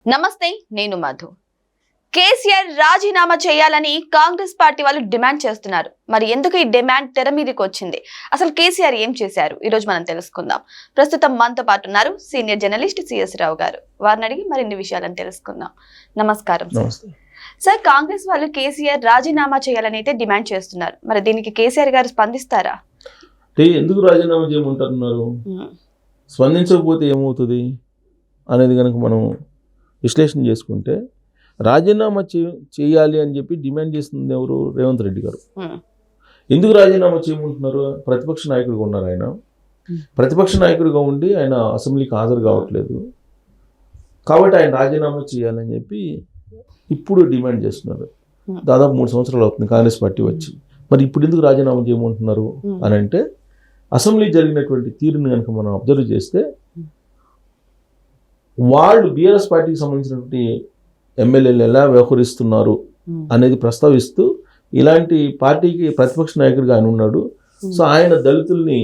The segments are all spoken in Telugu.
నమస్తే, నేను మధు. కేసీఆర్ రాజీనామా చేయాలని కాంగ్రెస్ పార్టీ వాళ్ళు డిమాండ్ చేస్తున్నారు. మరి ఎందుకు ఈ డిమాండ్ తెర మీదకి వచ్చింది? అసలు కేసీఆర్ ఏం చేశారు? ఈ రోజు మనం తెలుసుకుందాం. ప్రస్తుతం మనతో పాటు ఉన్నారు సీనియర్ జర్నలిస్ట్ సిఎస్ రావు గారు. వారిని అడిగి మరిన్ని విషయాలను తెలుసుకుందాం. నమస్కారం సార్. కాంగ్రెస్ వాళ్ళు కేసీఆర్ రాజీనామా చేయాలని అయితే డిమాండ్ చేస్తున్నారు. మరి దీనికి కేసీఆర్ గారు స్పందిస్తారా? ఎందుకు రాజీనామా చేయమంటున్నారు, స్పందించకపోతే ఏమవుతుంది అనేది కనుక మనం విశ్లేషణ చేసుకుంటే, రాజీనామా చేయాలి అని చెప్పి డిమాండ్ చేస్తుంది ఎవరు? రేవంత్ రెడ్డి గారు. ఎందుకు రాజీనామా చేయమంటున్నారు? ప్రతిపక్ష నాయకుడిగా ఉన్నారు ఆయన. ప్రతిపక్ష నాయకుడిగా ఉండి ఆయన అసెంబ్లీకి హాజరు కావట్లేదు కాబట్టి ఆయన రాజీనామా చేయాలని చెప్పి ఇప్పుడు డిమాండ్ చేస్తున్నారు. దాదాపు 3 సంవత్సరాలు అవుతుంది కాంగ్రెస్ పార్టీ వచ్చి. మరి ఇప్పుడు ఎందుకు రాజీనామా చేయమంటున్నారు అని అంటే, అసెంబ్లీ జరిగినటువంటి తీరుని కనుక మనం అబ్జర్వ్ చేస్తే, వాళ్ళు బీఆర్ఎస్ పార్టీకి సంబంధించినటువంటి ఎమ్మెల్యేలు ఎలా వ్యవహరిస్తున్నారు అనేది ప్రస్తావిస్తూ, ఇలాంటి పార్టీకి ప్రతిపక్ష నాయకుడిగా ఆయన ఉన్నాడు, సో ఆయన దళితుల్ని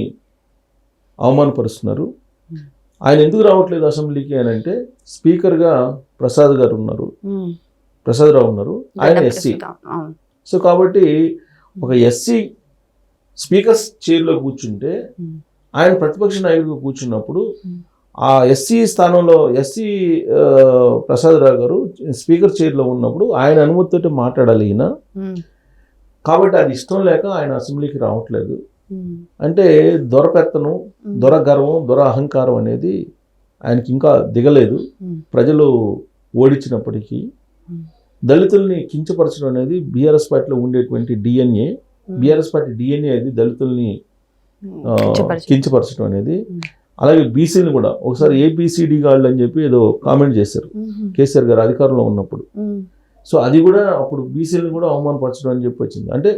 అవమానపరుస్తున్నారు. ఆయన ఎందుకు రావట్లేదు అసెంబ్లీకి అని అంటే, స్పీకర్గా ప్రసాదరావు ఉన్నారు, ఆయన ఎస్సీ. సో కాబట్టి ఒక ఎస్సీ స్పీకర్ చైర్లో కూర్చుంటే, ఆయన ప్రతిపక్ష నాయకుడిగా కూర్చున్నప్పుడు ఆ ఎస్సీ స్థానంలో ప్రసాదరావు గారు స్పీకర్ చైర్లో ఉన్నప్పుడు ఆయన అనుమతితో మాట్లాడాలి ఈయన. కాబట్టి అది ఇష్టం లేక ఆయన అసెంబ్లీకి రావట్లేదు. అంటే దొరపెత్తనం, దొరగర్వం, దొర అహంకారం అనేది ఆయనకి ఇంకా దిగలేదు. ప్రజలు ఓడించినప్పటికీ దళితుల్ని కించపరచడం అనేది బీఆర్ఎస్ పార్టీలో ఉండేటువంటి డిఎన్ఏ. బీఆర్ఎస్ పార్టీ డిఎన్ఏ అది దళితుల్ని కించపరచడం అనేది. అలాగే బీసీని కూడా ఒకసారి ఏబిసిడి గాళ్ళు అని చెప్పి ఏదో కామెంట్ చేశారు కేసీఆర్ గారు అధికారంలో ఉన్నప్పుడు. సో అది కూడా అప్పుడు బీసీని కూడా అవమానపరచడం అని చెప్పి వచ్చింది. అంటే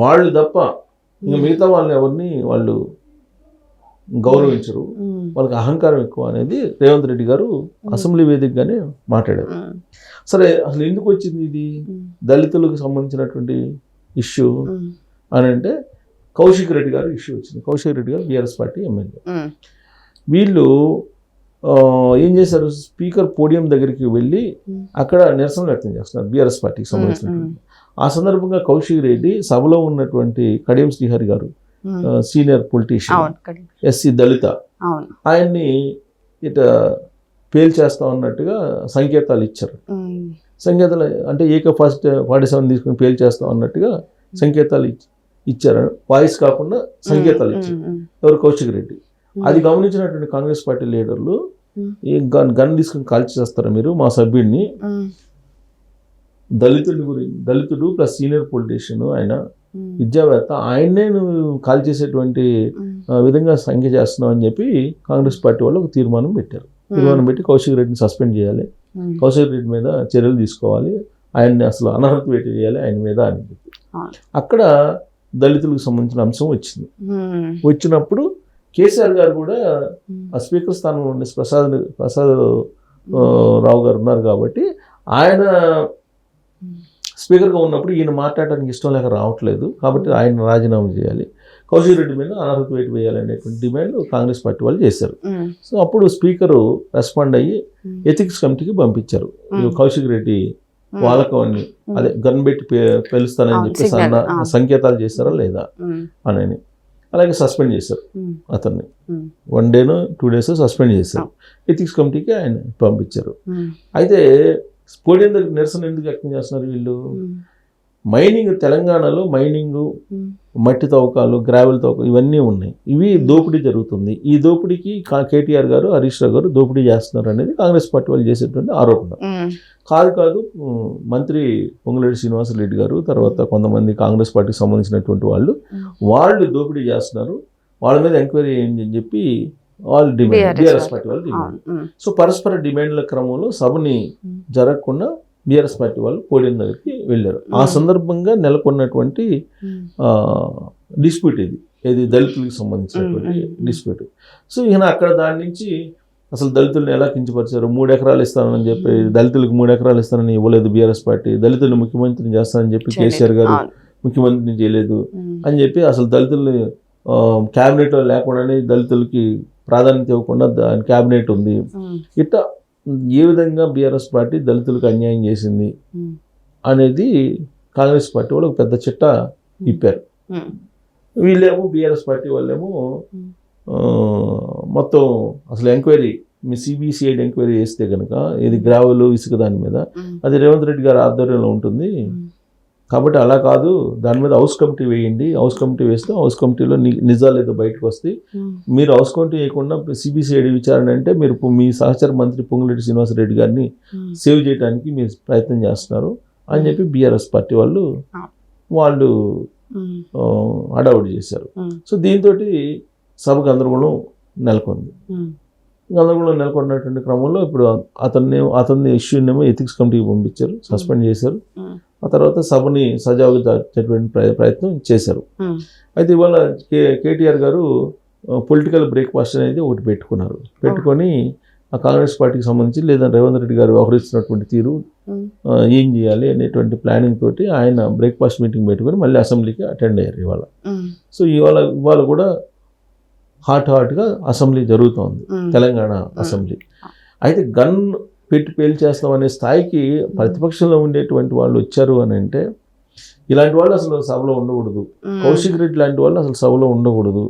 వాళ్ళు తప్ప ఇంకా మిగతా వాళ్ళని ఎవరిని వాళ్ళు గౌరవించరు, వాళ్ళకి అహంకారం ఎక్కువ అనేది రేవంత్ రెడ్డి గారు అసెంబ్లీ వేదికగానే మాట్లాడారు. సరే, అసలు ఎందుకు వచ్చింది ఇది దళితులకు సంబంధించినటువంటి ఇష్యూ అని అంటే, కౌశిక్ రెడ్డి గారు ఇష్యూ వచ్చింది. కౌశిక్ రెడ్డి గారు బీఆర్ఎస్ పార్టీ ఎమ్మెల్యే. వీళ్ళు ఏం చేశారు, స్పీకర్ పోడియం దగ్గరికి వెళ్ళి అక్కడ నిరసన వ్యక్తం చేస్తున్నారు బీఆర్ఎస్ పార్టీకి సంబంధించినటువంటి. ఆ సందర్భంగా కౌశిక్ రెడ్డి సభలో ఉన్నటువంటి కడియం శ్రీహరి గారు, సీనియర్ పొలిటీషియన్, ఎస్సీ దళిత, ఆయన్ని ఇట పేల్చేస్తా ఉన్నట్టుగా సంకేతాలు ఇచ్చారు. సంకేతాలు అంటే AK-47 తీసుకుని పేల్చేస్తా ఉన్నట్టుగా సంకేతాలు ఇచ్చారు. వాయిస్ కాకుండా సంకేతాలు ఇచ్చారు ఎవరు? కౌశిక్ రెడ్డి. అది గమనించినటువంటి కాంగ్రెస్ పార్టీ లీడర్లు, ఈ గన్ తీసుకుని కాల్చి చేస్తారా మీరు మా సభ్యుడిని? దళితుడు ప్లస్ సీనియర్ పొలిటీషియన్, ఆయన విద్యావేత్త, ఆయన్నే నువ్వు కాల్ చేసేటువంటి విధంగా సంఖ్య చేస్తున్నావు అని చెప్పి కాంగ్రెస్ పార్టీ వాళ్ళు ఒక తీర్మానం పెట్టారు. తీర్మానం పెట్టి కౌశిక్ రెడ్డిని సస్పెండ్ చేయాలి, కౌశిక్ రెడ్డి మీద చర్యలు తీసుకోవాలి, ఆయన్ని అసలు అనర్హత వేటు చేయాలి ఆయన మీద అని చెప్పి అక్కడ దళితులకు సంబంధించిన అంశం వచ్చింది. వచ్చినప్పుడు కేసీఆర్ గారు కూడా ఆ స్పీకర్ స్థానంలో ఉండే ప్రసాదరావు గారు ఉన్నారు కాబట్టి, ఆయన స్పీకర్గా ఉన్నప్పుడు ఈయన మాట్లాడడానికి ఇష్టం లేక రావట్లేదు కాబట్టి ఆయన రాజీనామా చేయాలి, కౌశిక్ రెడ్డి మీద అనర్హత వేటు వేయాలనేటువంటి డిమాండ్ కాంగ్రెస్ పార్టీ వాళ్ళు చేశారు. సో అప్పుడు స్పీకరు రెస్పాండ్ అయ్యి ఎథిక్స్ కమిటీకి పంపించారు. కౌశిక్ రెడ్డి వాళ్ళకవన్నీ అదే గన్ పెట్టి పేలుస్తానని చెప్పి సంకేతాలు చేశారా లేదా అని. అలాగే సస్పెండ్ చేశారు అతన్ని. 1 డేనో 2 డేస్ సస్పెండ్ చేశారు. ఎథిక్స్ కమిటీకి ఆయన పంపించారు. అయితే పోడియం దగ్గర నిరసన ఎందుకు వ్యక్తం చేస్తున్నారు వీళ్ళు? మైనింగ్, తెలంగాణలో మైనింగ్, మట్టి తవ్వకాలు, గ్రావెల్ తవ్వకాలు ఇవన్నీ ఉన్నాయి. ఇవి దోపిడీ జరుగుతుంది. ఈ దోపిడీకి కేటీఆర్ గారు, హరీష్ రావు గారు దోపిడీ చేస్తున్నారు అనేది కాంగ్రెస్ పార్టీ వాళ్ళు చేసేటువంటి ఆరోపణ. కాదు మంత్రి పొంగులేటి శ్రీనివాసరెడ్డి గారు, తర్వాత కొంతమంది కాంగ్రెస్ పార్టీకి సంబంధించినటువంటి వాళ్ళు దోపిడీ చేస్తున్నారు, వాళ్ళ మీద ఎంక్వైరీ అయ్యింది అని చెప్పి వాళ్ళు డిమాండ్, బీఆర్ఎస్ పార్టీ వాళ్ళు డిమాండ్. సో పరస్పర డిమాండ్ల క్రమంలో సభని జరగకుండా బీఆర్ఎస్ పార్టీ వాళ్ళు పోడియం దగ్గరికి వెళ్ళారు. ఆ సందర్భంగా నెలకొన్నటువంటి డిస్ప్యూట్ ఇది దళితులకు సంబంధించినటువంటి డిస్ప్యూట్. సో ఈయన అక్కడ దాని నుంచి అసలు దళితులను ఎలా కించపరిచారు, 3 ఎకరాలు ఇస్తానని చెప్పి దళితులకు 3 ఎకరాలు ఇస్తానని ఇవ్వలేదు బీఆర్ఎస్ పార్టీ, దళితులను ముఖ్యమంత్రిని చేస్తానని చెప్పి కేసీఆర్ గారు ముఖ్యమంత్రిని చేయలేదు అని చెప్పి, అసలు దళితుల్ని క్యాబినెట్లో లేకుండానే దళితులకి ప్రాధాన్యత ఇవ్వకుండా క్యాబినెట్ ఉంది, ఇట్లా ఏ విధంగా బీఆర్ఎస్ పార్టీ దళితులకు అన్యాయం చేసింది అనేది కాంగ్రెస్ పార్టీ వాళ్ళు ఒక పెద్ద చిట్టా ఇప్పారు. వీళ్ళేమో బీఆర్ఎస్ పార్టీ వాళ్ళేమో మొత్తం అసలు ఎంక్వైరీ మీ సిబిసిఐడి ఎంక్వైరీ చేస్తే కనుక ఇది గ్రావెలు ఇసుక దాని మీద అది రేవంత్ రెడ్డి గారి ఆధ్వర్యంలో ఉంటుంది కాబట్టి అలా కాదు, దాని మీద హౌస్ కమిటీ వేయండి, హౌస్ కమిటీ వేస్తే హౌస్ కమిటీలో నిజాలు ఏదో బయటకు వస్తాయి, మీరు హౌస్ కమిటీ వేయకుండా సిబిసిఐడి విచారణ అంటే మీరు మీ సహచర మంత్రి పొంగులేటి శ్రీనివాసరెడ్డి గారిని సేవ్ చేయడానికి మీరు ప్రయత్నం చేస్తున్నారు అని చెప్పి బీఆర్ఎస్ పార్టీ వాళ్ళు హడావుడి చేశారు. సో దీంతో సభకు గందరగోళం నెలకొంది. గందరగోళం నెలకొన్నటువంటి క్రమంలో ఇప్పుడు అతన్ని ఇష్యూనేమో ఎథిక్స్ కమిటీకి పంపించారు, సస్పెండ్ చేశారు. ఆ తర్వాత సభని సజావుగా జరిపేటువంటి ప్రయత్నం చేశారు. అయితే ఇవాళ కేటీఆర్ గారు పొలిటికల్ బ్రేక్ఫాస్ట్ అనేది ఒకటి పెట్టుకొని ఆ కాంగ్రెస్ పార్టీకి సంబంధించి లేదా రేవంత్ రెడ్డి గారు వ్యవహరిస్తున్నటువంటి తీరు ఏం చేయాలి అనేటువంటి ప్లానింగ్ తోటి ఆయన బ్రేక్ఫాస్ట్ మీటింగ్ పెట్టుకొని మళ్ళీ అసెంబ్లీకి అటెండ్ అయ్యారు ఇవాళ. సో ఇవాళ కూడా హాట్గా అసెంబ్లీ జరుగుతోంది, తెలంగాణ అసెంబ్లీ. అయితే గన్ పెట్టి పేల్చేస్తాం అనే స్థాయికి ప్రతిపక్షంలో ఉండేటువంటి వాళ్ళు వచ్చారు అని అంటే ఇలాంటి వాళ్ళు అసలు సభలో ఉండకూడదు, కౌశిక్ రెడ్డి లాంటి వాళ్ళు అసలు సభలో ఉండకూడదు,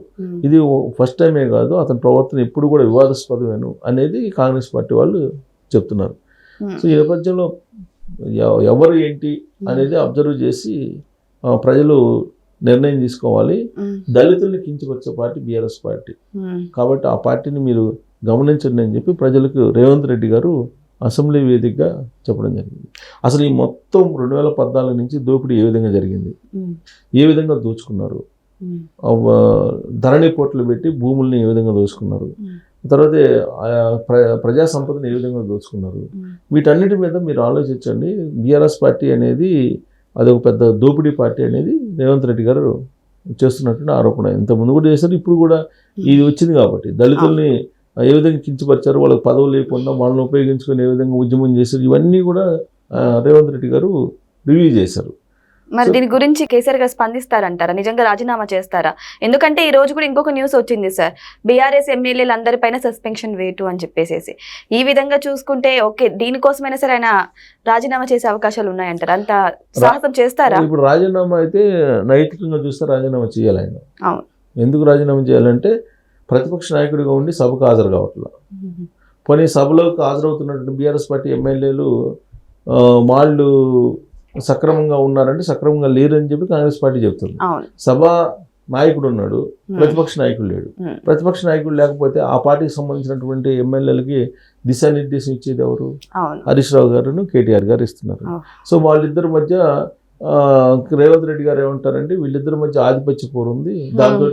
ఇది ఫస్ట్ టైమే కాదు అతని ప్రవర్తన ఎప్పుడు కూడా వివాదాస్పదమేను అనేది కాంగ్రెస్ పార్టీ వాళ్ళు చెప్తున్నారు. సో ఈ నేపథ్యంలో ఎవరు ఏంటి అనేది అబ్జర్వ్ చేసి ప్రజలు నిర్ణయం తీసుకోవాలి. దళితుల్ని కించపరిచే పార్టీ బీఆర్ఎస్ పార్టీ కాబట్టి ఆ పార్టీని మీరు గమనించండి అని చెప్పి ప్రజలకు రేవంత్ రెడ్డి గారు అసెంబ్లీ వేదికగా చెప్పడం జరిగింది. అసలు ఈ మొత్తం 2014 నుంచి దోపిడీ ఏ విధంగా జరిగింది, ఏ విధంగా దోచుకున్నారు, ధరణి పోర్టులు పెట్టి భూముల్ని ఏ విధంగా దోచుకున్నారు, తర్వాత ప్రజా సంపదను ఏ విధంగా దోచుకున్నారు, వీటన్నిటి మీద మీరు ఆలోచించండి. బీఆర్ఎస్ పార్టీ అనేది అదొక పెద్ద దోపిడీ పార్టీ అనేది రేవంత్ రెడ్డి గారు చేస్తున్నటువంటి ఆరోపణ. ఇంతకుముందు కూడా చేశారు, ఇప్పుడు కూడా ఇది వచ్చింది కాబట్టి దళితుల్ని ఏ విధంగా కించపరిచారు, వాళ్ళకి పదవులు లేకుండా వాళ్ళని ఉపయోగించుకొని ఏ విధంగా ఉద్యమం చేశారు, ఇవన్నీ కూడా రేవంత్ రెడ్డి గారు రివ్యూ చేశారు. మరి దీని గురించి కేసీఆర్ గారు స్పందిస్తారంటారా, నిజంగా రాజీనామా చేస్తారా? ఎందుకంటే ఈ రోజు కూడా ఇంకొక న్యూస్ వచ్చింది సార్, బీఆర్ఎస్ ఎమ్మెల్యేలు అందరిపైన సస్పెన్షన్ వేటు అని చెప్పేసి. ఈ విధంగా చూసుకుంటే ఓకే, దీనికోసమైనా సరే ఆయన రాజీనామా చేసే అవకాశాలు ఉన్నాయంటారా? అంత సాహసం చేస్తారా? ఇప్పుడు రాజీనామా అయితే నైతికంగా చూస్తే రాజీనామా చేయాలి ఆయన. అవును. ఎందుకు రాజీనామా చేయాలంటే ప్రతిపక్ష నాయకుడిగా ఉండి సభకు హాజరు కావట్లా. పోనీ సభలోకి హాజరవుతున్నటువంటి బీఆర్ఎస్ పార్టీ ఎమ్మెల్యేలు వాళ్ళు సక్రమంగా ఉన్నారంటే సక్రమంగా లేరని చెప్పి కాంగ్రెస్ పార్టీ చెప్తుంది. సభా నాయకుడు ఉన్నాడు, ప్రతిపక్ష నాయకుడు లేడు. ప్రతిపక్ష నాయకుడు లేకపోతే ఆ పార్టీకి సంబంధించినటువంటి ఎమ్మెల్యేలకి దిశానిర్దేశం ఇచ్చేది ఎవరు? హరీష్ రావు గారును కేటీఆర్ గారు ఇస్తున్నారు. సో వాళ్ళిద్దరి మధ్య రేవంత్ రెడ్డి గారు ఏమంటారంటే వీళ్ళిద్దరి మధ్య ఆధిపత్య పోరు ఉంది, దాంతో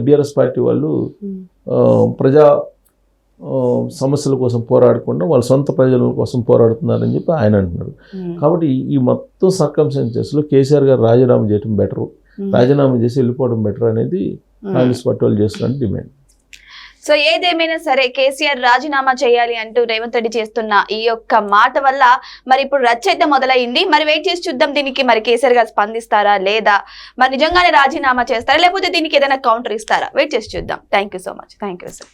బీఆర్ఎస్ పార్టీ వాళ్ళు ప్రజా సమస్యల కోసం పోరాడకుండా వాళ్ళ సొంత ప్రజల కోసం పోరాడుతున్నారని చెప్పి ఆయన అంటున్నారు. కాబట్టి ఈ మొత్తం సర్కమ్స్టాన్సెస్లో కేసీఆర్ గారు రాజీనామా చేయడం బెటరు, రాజీనామా చేసి వెళ్ళిపోవడం బెటర్ అనేది కాంగ్రెస్ పార్టీ వాళ్ళు చేస్తున్న డిమాండ్. సో ఏదేమైనా సరే కేసీఆర్ రాజీనామా చేయాలి అంటూ రేవంత్ రెడ్డి చేస్తున్న ఈ యొక్క మాట వల్ల మరి ఇప్పుడు రచ్చ అయితే మొదలైంది. మరి వెయిట్ చేసి చూద్దాం దీనికి మరి కేసీఆర్ గారు స్పందిస్తారా లేదా, మరి నిజంగానే రాజీనామా చేస్తారా లేకపోతే దీనికి ఏదైనా కౌంటర్ ఇస్తారా? వెయిట్ చేసి చూద్దాం. Thank you so much. Thank you sir.